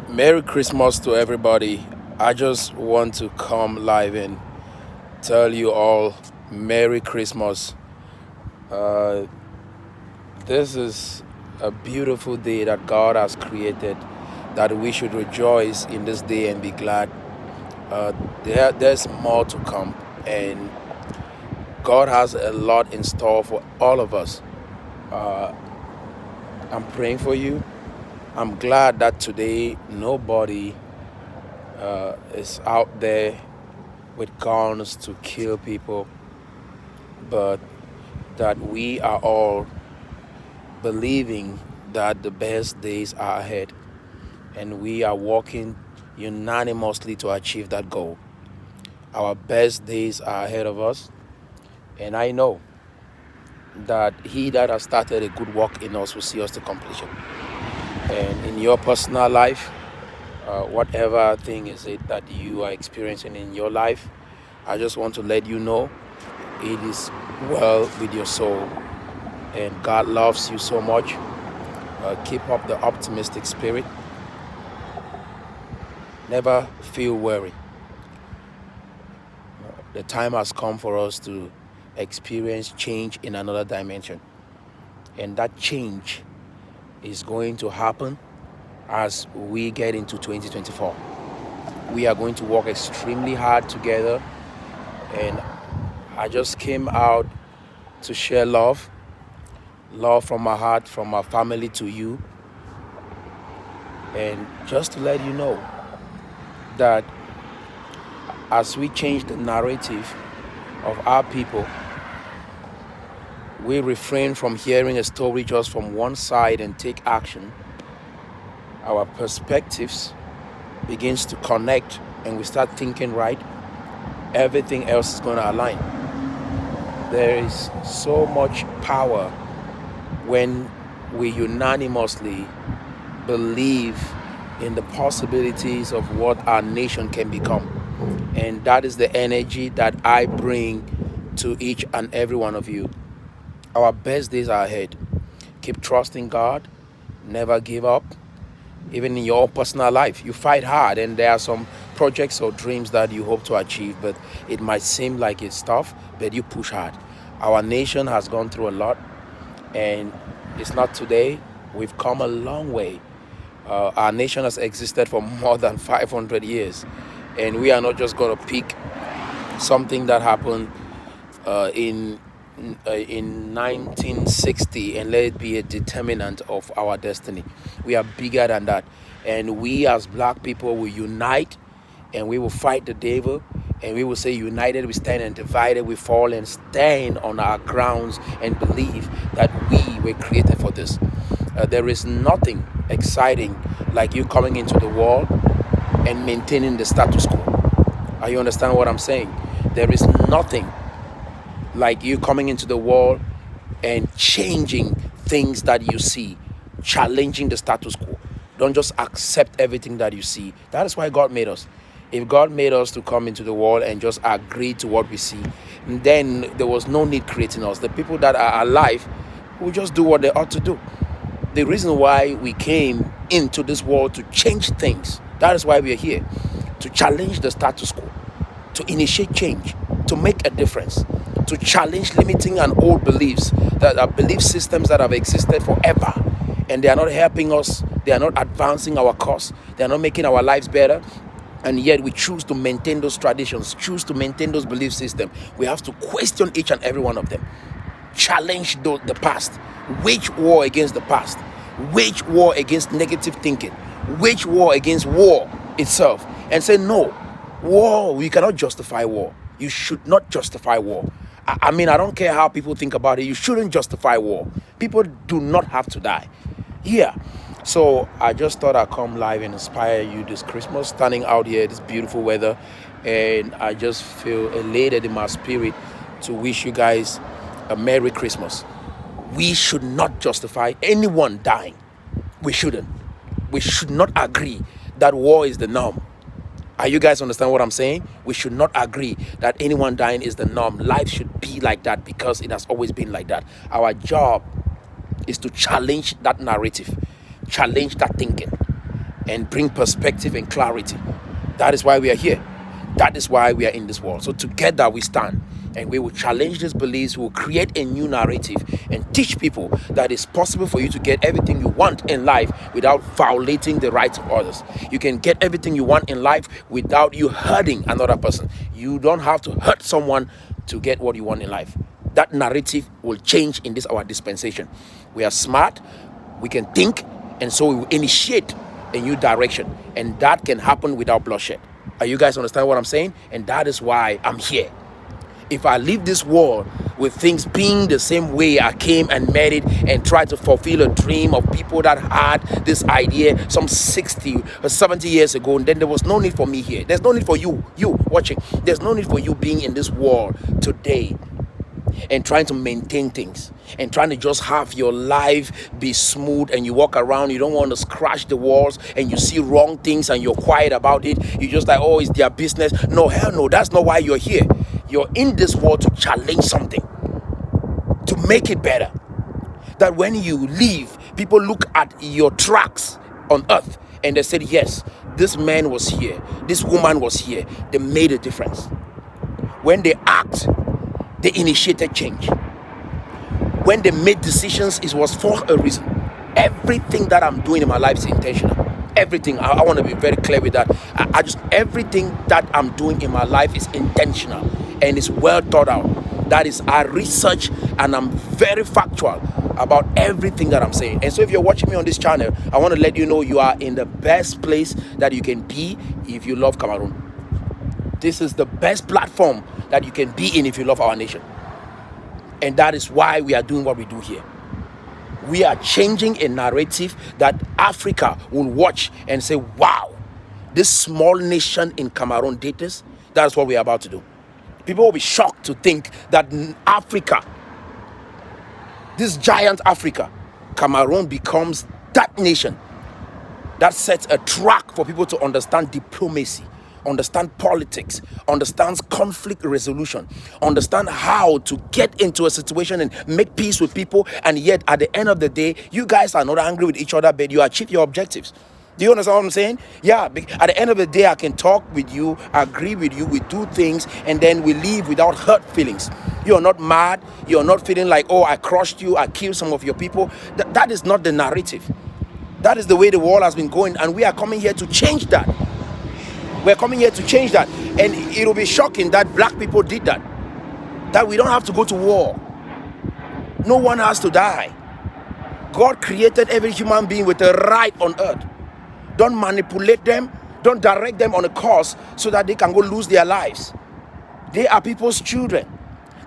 Merry Christmas to everybody. I just want to come live and tell you all Merry Christmas. Uh, this is a beautiful day that God has created, that we should rejoice in this day and be glad. Uh, there's more to come, and God has a lot in store for all of us. Uh, I'm praying for you. I'm glad that today nobody is out there with guns to kill people, but that we are all believing that the best days are ahead, and we are working unanimously to achieve that goal. Our best days are ahead of us, and I know that he that has started a good work in us will see us to completion. And in your personal life, whatever thing is it that you are experiencing in your life, I just want to let you know it is well with your soul, and God loves you so much. Keep up the optimistic spirit. Never feel worried. The time has come for us to experience change in another dimension, and that change is going to happen as we get into 2024. We are going to work extremely hard together, and I just came out to share love from my heart, from my family to you, and just to let you know that as we change the narrative of our people, we refrain from hearing a story just from one side and take action. Our perspectives begins to connect, and we start thinking right. Everything else is going to align. There is so much power when we unanimously believe in the possibilities of what our nation can become. And that is the energy that I bring to each and every one of you. Our best days are ahead. Keep trusting God. Never give up. Even in your own personal life, you fight hard, and there are some projects or dreams that you hope to achieve, but it might seem like it's tough, but you push hard. Our nation has gone through a lot, and it's not today. We've come a long way. Our nation has existed for more than 500 years, and we are not just going to pick something that happened in 1960 and let it be a determinant of our destiny. We are bigger than that, and we as black people will unite, and we will fight the devil, and we will say united we stand and divided we fall, and stand on our grounds and believe that we were created for this. There is nothing exciting like you coming into the world and maintaining the status quo. Are you understand what I'm saying? There is nothing like you coming into the world and changing things that you see, challenging the status quo. Don't just accept everything that you see. That is why God made us. If God made us to come into the world and just agree to what we see, then there was no need creating us. The people that are alive will just do what they ought to do. The reason why we came into this world to change things, that is why we are here, to challenge the status quo, to initiate change, to make a difference, to challenge limiting and old beliefs, that are belief systems that have existed forever, and they are not helping us, they are not advancing our cause, they are not making our lives better, and yet we choose to maintain those traditions, choose to maintain those belief systems. We have to question each and every one of them, challenge the past, wage war against the past, wage war against negative thinking, wage war against war itself, and say no, war, you cannot justify war. You should not justify war. I mean, I don't care how people think about it. You shouldn't justify war. People do not have to die. Yeah. So I just thought I'd come live and inspire you this Christmas, standing out here, this beautiful weather. And I just feel elated in my spirit to wish you guys a Merry Christmas. We should not justify anyone dying. We shouldn't. We should not agree that war is the norm. Are you guys understand what I'm saying? We should not agree that anyone dying is the norm. Life should be like that because it has always been like that. Our job is to challenge that narrative, challenge that thinking, and bring perspective and clarity. That is why we are here. That is why we are in this world. So together we stand and we will challenge these beliefs. We will create a new narrative and teach people that it's possible for you to get everything you want in life without violating the rights of others. You can get everything you want in life without you hurting another person. You don't have to hurt someone to get what you want in life. That narrative will change in this our dispensation. We are smart, we can think, and so we will initiate a new direction, and that can happen without bloodshed. Are you guys understand what I'm saying? And that is why I'm here. If I leave this world with things being the same way I came and met it and tried to fulfill a dream of people that had this idea some 60 or 70 years ago, and then there was no need for me here. There's no need for you watching. There's no need for you being in this world today and trying to maintain things and trying to just have your life be smooth, and you walk around, you don't want to scratch the walls, and you see wrong things and you're quiet about it. You just like, oh, it's their business. No, hell no, that's not why you're here. You're in this world to challenge something, to make it better. That when you leave, people look at your tracks on earth and they said, yes, this man was here, this woman was here, they made a difference. When they act, they initiated change. When they made decisions, it was for a reason. Everything that I'm doing in my life is intentional. Everything. I want to be very clear with that. Everything that I'm doing in my life is intentional and it's well thought out. That is, I research and I'm very factual about everything that I'm saying. And so if you're watching me on this channel, I want to let you know you are in the best place that you can be if you love Cameroon. This is the best platform that you can be in if you love our nation. And that is why we are doing what we do here. We are changing a narrative that Africa will watch and say, wow, this small nation in Cameroon did this. That's what we are about to do. People will be shocked to think that Africa, this giant Africa, Cameroon becomes that nation that sets a track for people to understand diplomacy, understand politics, understands conflict resolution, understand how to get into a situation and make peace with people, and yet at the end of the day, you guys are not angry with each other, but you achieve your objectives. Do you understand what I'm saying? Yeah, at the end of the day, I can talk with you, agree with you, we do things, and then we leave without hurt feelings. You're not mad, you're not feeling like, oh, I crushed you, I killed some of your people. That is not the narrative. That is the way the world has been going, and we are coming here to change that. We're coming here to change that. And it will be shocking that black people did that. That we don't have to go to war. No one has to die. God created every human being with a right on earth. Don't manipulate them. Don't direct them on a course so that they can go lose their lives. They are people's children.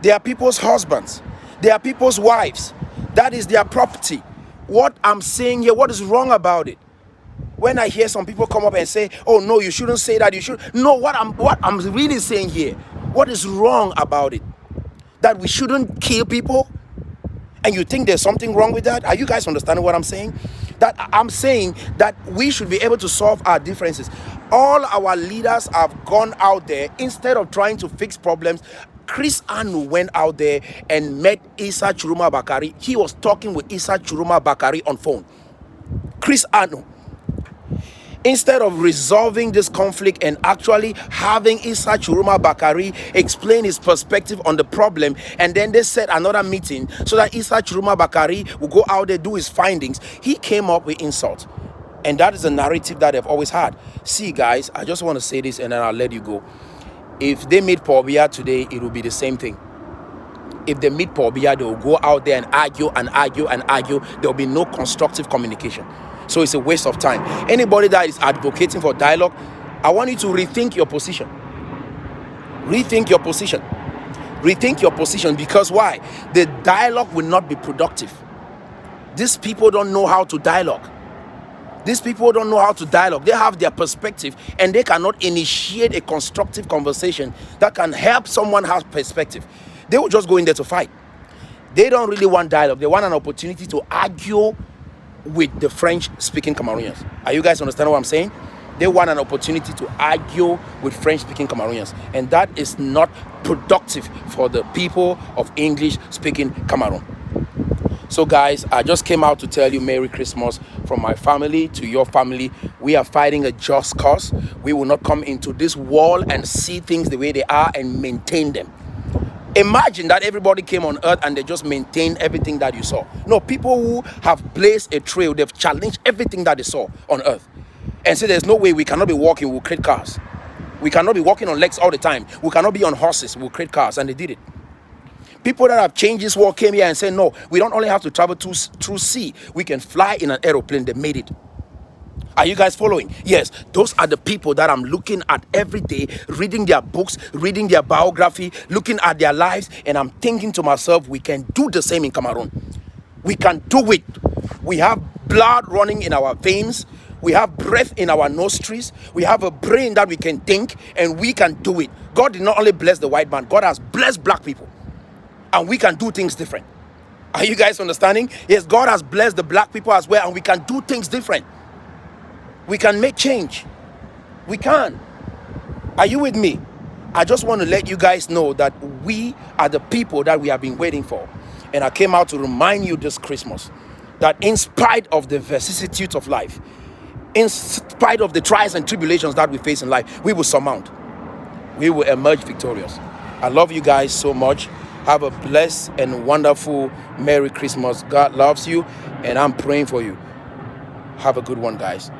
They are people's husbands. They are people's wives. That is their property. What I'm saying here, what is wrong about it? When I hear some people come up and say, oh no, you shouldn't say that, you should. No, what I'm really saying here, what is wrong about it? That we shouldn't kill people? And you think there's something wrong with that? Are you guys understanding what I'm saying? That I'm saying that we should be able to solve our differences. All our leaders have gone out there, instead of trying to fix problems. Chris Anu went out there and met Issa Churuma Bakari. He was talking with Issa Churuma Bakari on phone. Chris Anu. Instead of resolving this conflict and actually having Issa Churuma Bakari explain his perspective on the problem, and then they set another meeting so that Issa Churuma Bakari will go out there, do his findings, he came up with insults. And that is the narrative that they've always had. See, guys, I just want to say this and then I'll let you go. If they meet Paul Biya today, it will be the same thing. If they meet Paul Biya, they will go out there and argue and argue and argue. There will be no constructive communication. So it's a waste of time. Anybody that is advocating for dialogue, I want you to rethink your position. Rethink your position. Rethink your position, because why? The dialogue will not be productive. These people don't know how to dialogue. These people don't know how to dialogue. They have their perspective and they cannot initiate a constructive conversation that can help someone have perspective. They will just go in there to fight. They don't really want dialogue. They want an opportunity to argue with the French-speaking Cameroonians. Are you guys understanding what I'm saying? They want an opportunity to argue with French-speaking Cameroonians, and that is not productive for the people of English-speaking Cameroon. So guys, I just came out to tell you Merry Christmas from my family to your family. We are fighting a just cause. We will not come into this world and see things the way they are and maintain them. Imagine that everybody came on earth and they just maintained everything that you saw. No, people who have blazed a trail, they've challenged everything that they saw on earth and say there's no way we cannot be walking, we'll create cars. We cannot be walking on legs all the time. We cannot be on horses, we'll create cars. And they did it. People that have changed this world came here and said, no, we don't only have to travel through sea. We can fly in an aeroplane. They made it. Are you guys following? Yes, those are the people that I'm looking at every day, reading their books, reading their biography, looking at their lives, and I'm thinking to myself, we can do the same in Cameroon. We can do it. We have blood running in our veins. We have breath in our nostrils. We have a brain that we can think, and we can do it. God did not only bless the white man, God has blessed black people, and we can do things different. Are you guys understanding? Yes, God has blessed the black people as well, and we can do things different. We can make change. We can. Are you with me? I just want to let you guys know that we are the people that we have been waiting for. And I came out to remind you this Christmas that in spite of the vicissitudes of life, in spite of the trials and tribulations that we face in life, we will surmount. We will emerge victorious. I love you guys so much. Have a blessed and wonderful Merry Christmas. God loves you, and I'm praying for you. Have a good one, guys.